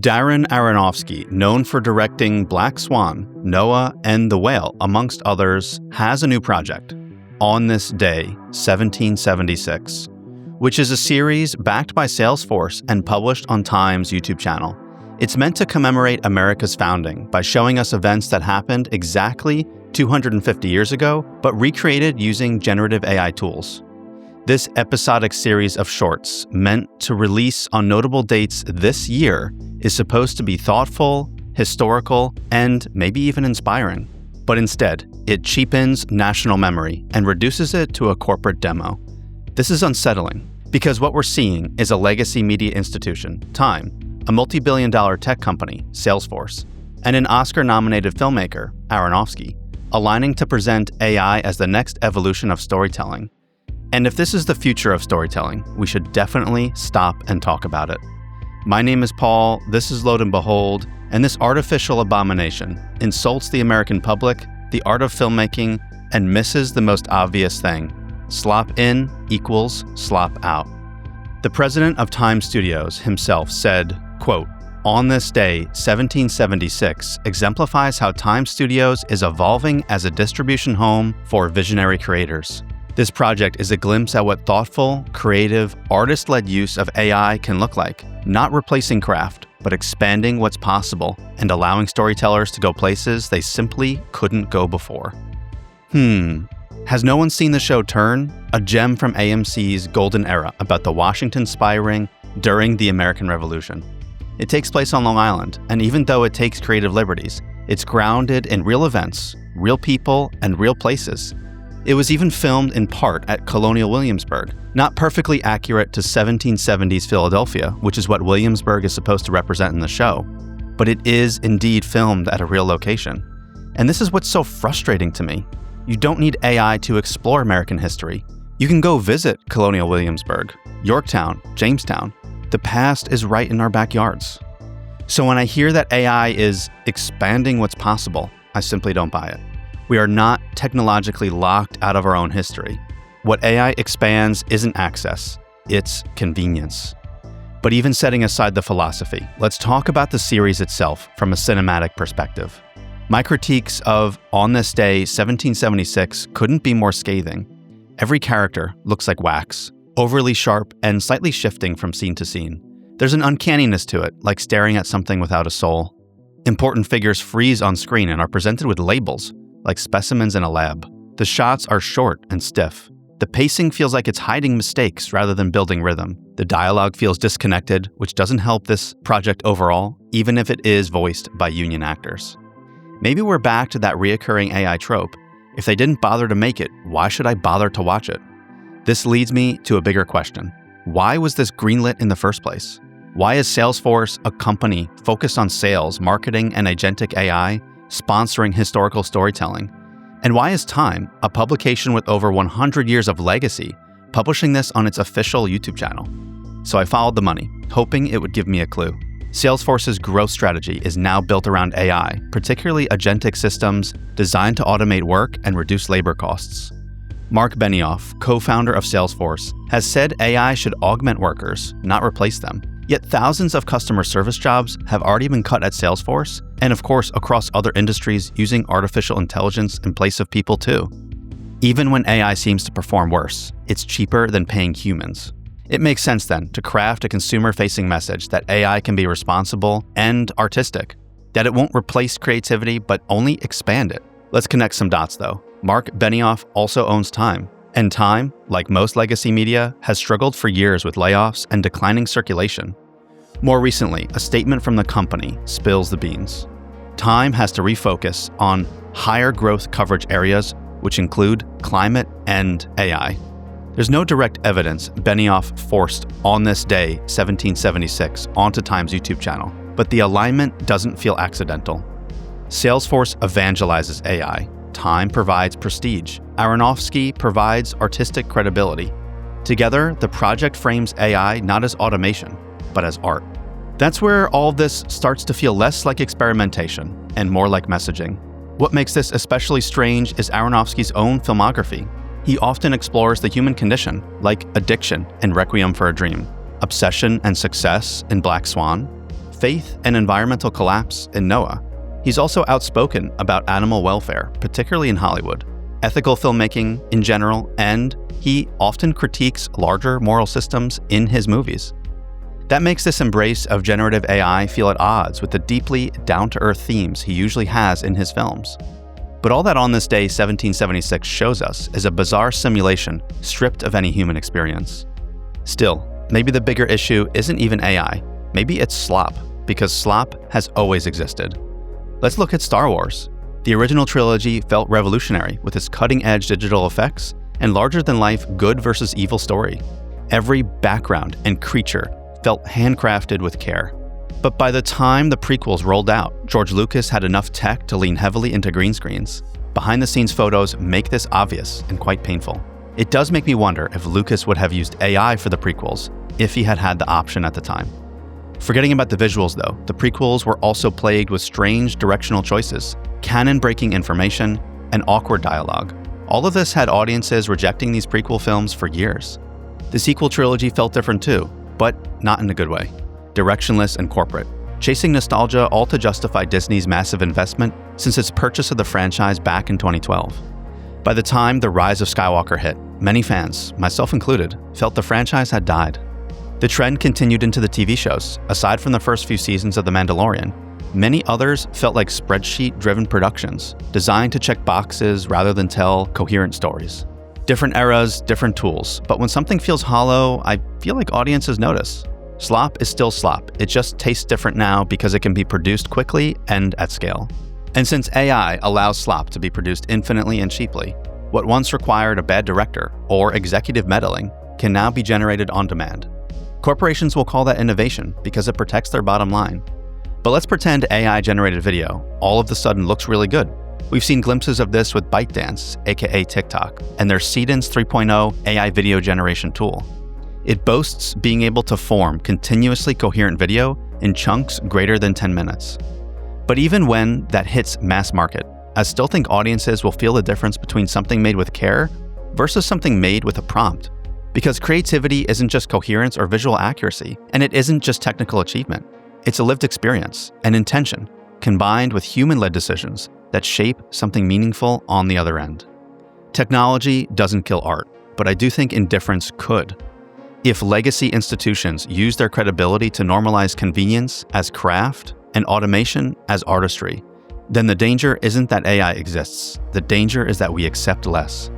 Darren Aronofsky, known for directing Black Swan, Noah, and The Whale, amongst others, has a new project, On This Day, 1776, which is a series backed by Salesforce and published on Time's YouTube channel. It's meant to commemorate America's founding by showing us events that happened exactly 250 years ago, but recreated using generative AI tools. This episodic series of shorts, meant to release on notable dates this year, is supposed to be thoughtful, historical, and maybe even inspiring. But instead, it cheapens national memory and reduces it to a corporate demo. This is unsettling, because what we're seeing is a legacy media institution, Time, a multi-billion-dollar tech company, Salesforce, and an Oscar-nominated filmmaker, Aronofsky, aligning to present AI as the next evolution of storytelling. And if this is the future of storytelling, we should definitely stop and talk about it. My name is Paul, this is Load and Behold, and this artificial abomination insults the American public, the art of filmmaking, and misses the most obvious thing. Slop in equals slop out. The president of Time Studios himself said, quote, "On this day, 1776 exemplifies how Time Studios is evolving as a distribution home for visionary creators. This project is a glimpse at what thoughtful, creative, artist-led use of AI can look like, not replacing craft, but expanding what's possible and allowing storytellers to go places they simply couldn't go before." Has no one seen the show Turn? A gem from AMC's golden era about the Washington spy ring during the American Revolution. It takes place on Long Island, and even though it takes creative liberties, it's grounded in real events, real people, and real places. It was even filmed in part at Colonial Williamsburg, not perfectly accurate to 1770s Philadelphia, which is what Williamsburg is supposed to represent in the show, but it is indeed filmed at a real location. And this is what's so frustrating to me. You don't need AI to explore American history. You can go visit Colonial Williamsburg, Yorktown, Jamestown. The past is right in our backyards. So when I hear that AI is expanding what's possible, I simply don't buy it. We are not technologically locked out of our own history. What AI expands isn't access, it's convenience. But even setting aside the philosophy, let's talk about the series itself from a cinematic perspective. My critiques of On This Day, 1776 couldn't be more scathing. Every character looks like wax, overly sharp and slightly shifting from scene to scene. There's an uncanniness to it, like staring at something without a soul. Important figures freeze on screen and are presented with labels, like specimens in a lab. The shots are short and stiff. The pacing feels like it's hiding mistakes rather than building rhythm. The dialogue feels disconnected, which doesn't help this project overall, even if it is voiced by union actors. Maybe we're back to that reoccurring AI trope. If they didn't bother to make it, why should I bother to watch it? This leads me to a bigger question. Why was this greenlit in the first place? Why is Salesforce, a company focused on sales, marketing, and agentic AI, sponsoring historical storytelling? And why is Time, a publication with over 100 years of legacy, publishing this on its official YouTube channel? So I followed the money, hoping it would give me a clue. Salesforce's growth strategy is now built around AI, particularly agentic systems designed to automate work and reduce labor costs. Mark Benioff, co-founder of Salesforce, has said AI should augment workers, not replace them. Yet thousands of customer service jobs have already been cut at Salesforce, and of course across other industries using artificial intelligence in place of people too. Even when AI seems to perform worse, it's cheaper than paying humans. It makes sense then to craft a consumer-facing message that AI can be responsible and artistic, that it won't replace creativity but only expand it. Let's connect some dots though. Mark Benioff also owns Time. And Time, like most legacy media, has struggled for years with layoffs and declining circulation. More recently, a statement from the company spills the beans. Time has to refocus on higher growth coverage areas, which include climate and AI. There's no direct evidence Benioff forced On This Day, 1776 onto Time's YouTube channel, but the alignment doesn't feel accidental. Salesforce evangelizes AI. Time provides prestige. Aronofsky provides artistic credibility. Together, the project frames AI not as automation, but as art. That's where all of this starts to feel less like experimentation and more like messaging. What makes this especially strange is Aronofsky's own filmography. He often explores the human condition, like addiction in Requiem for a Dream, obsession and success in Black Swan, faith and environmental collapse in Noah, he's also outspoken about animal welfare, particularly in Hollywood, ethical filmmaking in general, and he often critiques larger moral systems in his movies. That makes this embrace of generative AI feel at odds with the deeply down-to-earth themes he usually has in his films. But all that On This Day 1776 shows us is a bizarre simulation stripped of any human experience. Still, maybe the bigger issue isn't even AI, maybe it's slop, because slop has always existed. Let's look at Star Wars. The original trilogy felt revolutionary with its cutting-edge digital effects and larger-than-life good versus evil story. Every background and creature felt handcrafted with care. But by the time the prequels rolled out, George Lucas had enough tech to lean heavily into green screens. Behind-the-scenes photos make this obvious and quite painful. It does make me wonder if Lucas would have used AI for the prequels if he had had the option at the time. Forgetting about the visuals though, the prequels were also plagued with strange directional choices, canon-breaking information, and awkward dialogue. All of this had audiences rejecting these prequel films for years. The sequel trilogy felt different too, but not in a good way. Directionless and corporate, chasing nostalgia all to justify Disney's massive investment since its purchase of the franchise back in 2012. By the time The Rise of Skywalker hit, many fans, myself included, felt the franchise had died. The trend continued into the TV shows. Aside from the first few seasons of The Mandalorian, many others felt like spreadsheet-driven productions, designed to check boxes rather than tell coherent stories. Different eras, different tools, but when something feels hollow, I feel like audiences notice. Slop is still slop, it just tastes different now because it can be produced quickly and at scale. And since AI allows slop to be produced infinitely and cheaply, what once required a bad director or executive meddling can now be generated on demand. Corporations will call that innovation because it protects their bottom line. But let's pretend AI-generated video all of a sudden looks really good. We've seen glimpses of this with ByteDance, aka TikTok, and their Cadence 3.0 AI video generation tool. It boasts being able to form continuously coherent video in chunks greater than 10 minutes. But even when that hits mass market, I still think audiences will feel the difference between something made with care versus something made with a prompt. Because creativity isn't just coherence or visual accuracy, and it isn't just technical achievement. It's a lived experience and intention, combined with human-led decisions that shape something meaningful on the other end. Technology doesn't kill art, but I do think indifference could. If legacy institutions use their credibility to normalize convenience as craft and automation as artistry, then the danger isn't that AI exists. The danger is that we accept less.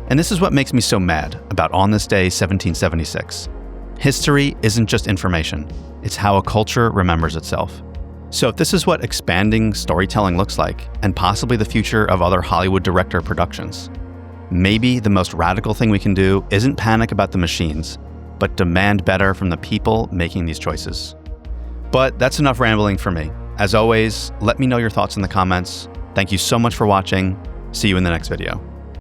And this is what makes me so mad about On This Day 1776. History isn't just information, it's how a culture remembers itself. So if this is what expanding storytelling looks like, and possibly the future of other Hollywood director productions, maybe the most radical thing we can do isn't panic about the machines, but demand better from the people making these choices. But that's enough rambling for me. As always, let me know your thoughts in the comments. Thank you so much for watching. See you in the next video.